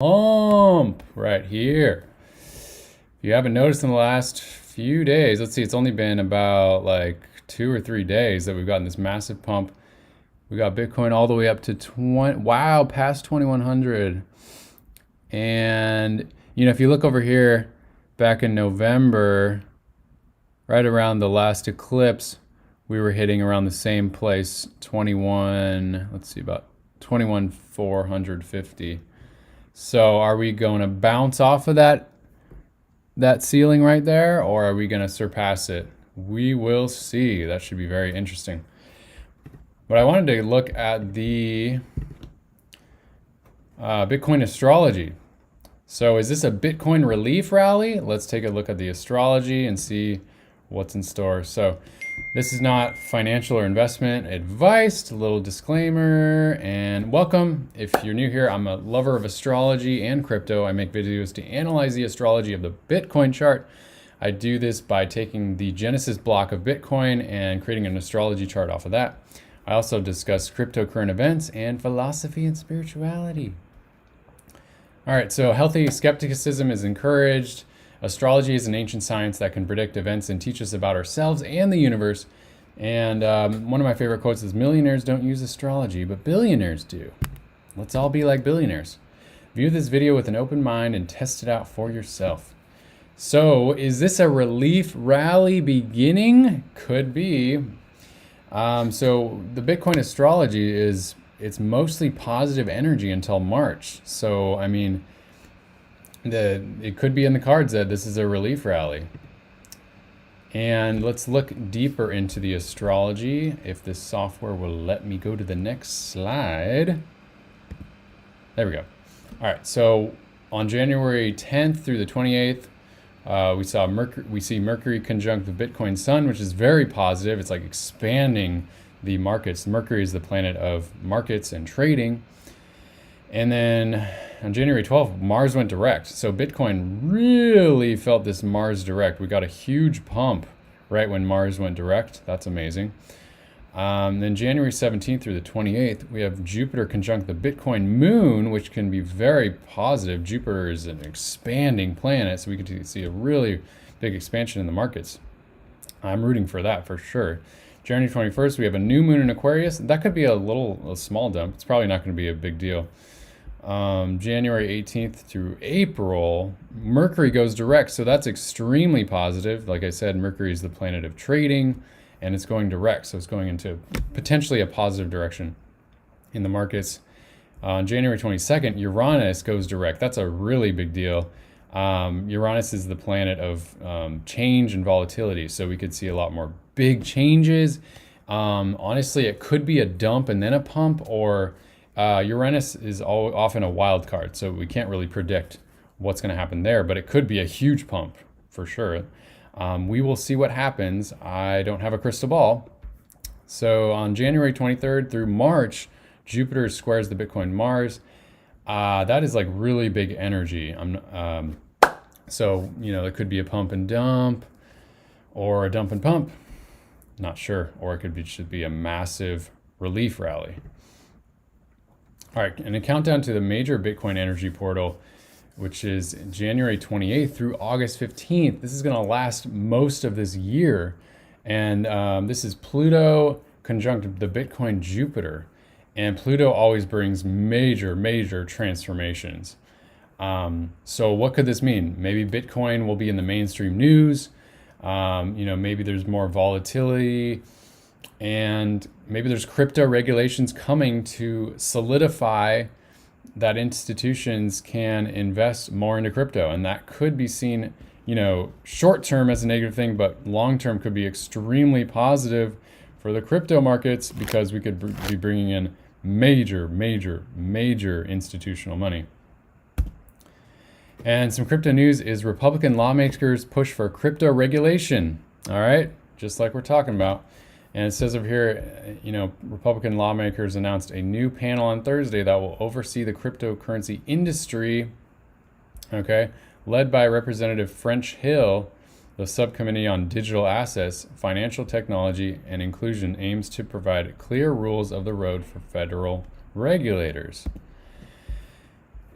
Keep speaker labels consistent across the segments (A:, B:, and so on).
A: Pump right here. If you haven't noticed in the last few days, let's see, it's only been about like 2 or 3 days that we've gotten this massive pump. We got Bitcoin all the way up to past 2100. And if you look over here back in November, right around the last eclipse, we were hitting around the same place, 21, let's see, about 21,450. So are we going to bounce off of that ceiling right there, or are we going to surpass it? We will see. That should be very interesting. But I wanted to look at the Bitcoin astrology. So is this a Bitcoin relief rally? Let's take a look at the astrology and see what's in store. So this is not financial or investment advice, a little disclaimer, and welcome. If you're new here, I'm a lover of astrology and crypto. I make videos to analyze the astrology of the Bitcoin chart. I do this by taking the Genesis block of Bitcoin and creating an astrology chart off of that. I also discuss crypto current events and philosophy and spirituality. All right, so healthy skepticism is encouraged. Astrology is an ancient science that can predict events and teach us about ourselves and the universe. And one of my favorite quotes is, millionaires don't use astrology, but billionaires do. Let's all be like billionaires. View this video with an open mind and test it out for yourself. So is this a relief rally beginning? Could be. So the Bitcoin astrology it's mostly positive energy until March. So, I mean, it could be in the cards that this is a relief rally. And let's look deeper into the astrology, if this software will let me go to the next slide. There we go. All right, so on January 10th through the 28th, we see Mercury conjunct the Bitcoin Sun, which is very positive. It's like expanding the markets. Mercury is the planet of markets and trading. And then on January 12th, Mars went direct. So Bitcoin really felt this Mars direct. We got a huge pump right when Mars went direct. That's amazing. Then January 17th through the 28th, we have Jupiter conjunct the Bitcoin moon, which can be very positive. Jupiter is an expanding planet, so we could see a really big expansion in the markets. I'm rooting for that for sure. January 21st, we have a new moon in Aquarius. That could be a small dump. It's probably not going to be a big deal. January 18th through April, Mercury goes direct, so that's extremely positive. Like I said, Mercury is the planet of trading, and it's going direct, so it's going into potentially a positive direction in the markets. On January 22nd, Uranus goes direct. That's a really big deal. Uranus is the planet of change and volatility, so we could see a lot more big changes. Honestly, it could be a dump and then a pump, or Uranus is often a wild card, so we can't really predict what's going to happen there, but it could be a huge pump for sure. We will see what happens. I don't have a crystal ball. So on January 23rd through March, Jupiter squares the Bitcoin Mars. That is like really big energy. So, it could be a pump and dump or a dump and pump. Not sure. Or it should be a massive relief rally. All right, and a countdown to the major Bitcoin energy portal, which is January 28th through August 15th. This is going to last most of this year. And this is Pluto conjunct the Bitcoin Jupiter. And Pluto always brings major, major transformations. So what could this mean? Maybe Bitcoin will be in the mainstream news. Maybe there's more volatility. And maybe there's crypto regulations coming to solidify that institutions can invest more into crypto. And that could be seen, short term as a negative thing, but long term could be extremely positive for the crypto markets, because we could be bringing in major, major, major institutional money. And some crypto news is Republican lawmakers push for crypto regulation. All right, just like we're talking about. And it says over here, Republican lawmakers announced a new panel on Thursday that will oversee the cryptocurrency industry, led by Representative French Hill. The subcommittee on digital assets, financial technology, and inclusion aims to provide clear rules of the road for federal regulators.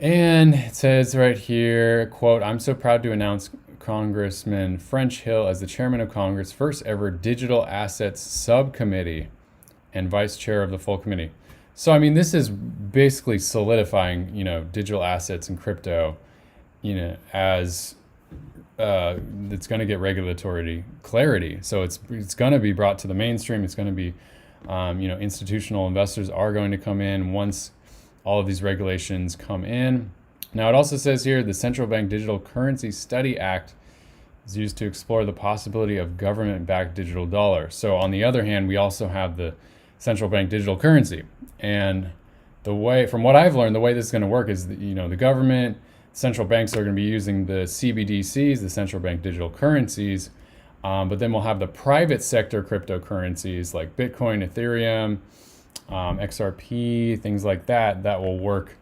A: And it says right here, quote, "I'm so proud to announce Congressman French Hill as the chairman of Congress' first ever digital assets subcommittee and vice chair of the full committee." So, I mean, this is basically solidifying, digital assets and crypto, as it's going to get regulatory clarity. So it's going to be brought to the mainstream. It's going to be, institutional investors are going to come in once all of these regulations come in. Now, it also says here the Central Bank Digital Currency Study Act is used to explore the possibility of government-backed digital dollar. So on the other hand, we also have the central bank digital currency. And from what I've learned, the way this is going to work is that, the government, central banks are going to be using the CBDCs, the central bank digital currencies, but then we'll have the private sector cryptocurrencies like Bitcoin, Ethereum, XRP, things like that will work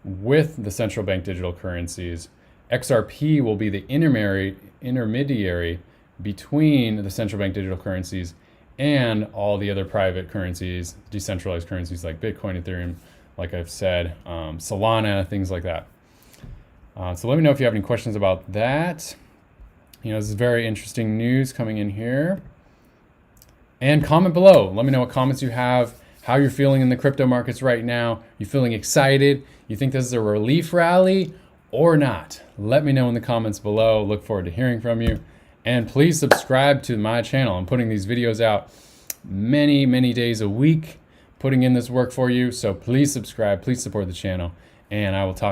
A: with the central bank digital currencies. XRP will be the intermediary between the central bank digital currencies and all the other private currencies, decentralized currencies like Bitcoin, Ethereum, like I've said, Solana, things like that. So let me know if you have any questions about that. This is very interesting news coming in here. And comment below. Let me know what comments you have, how you're feeling in the crypto markets right now. You feeling excited? You think this is a relief rally or not? Let me know in the comments below. Look forward to hearing from you. And please subscribe to my channel. I'm putting these videos out many, many days a week, putting in this work for you. So please subscribe, please support the channel, and I will talk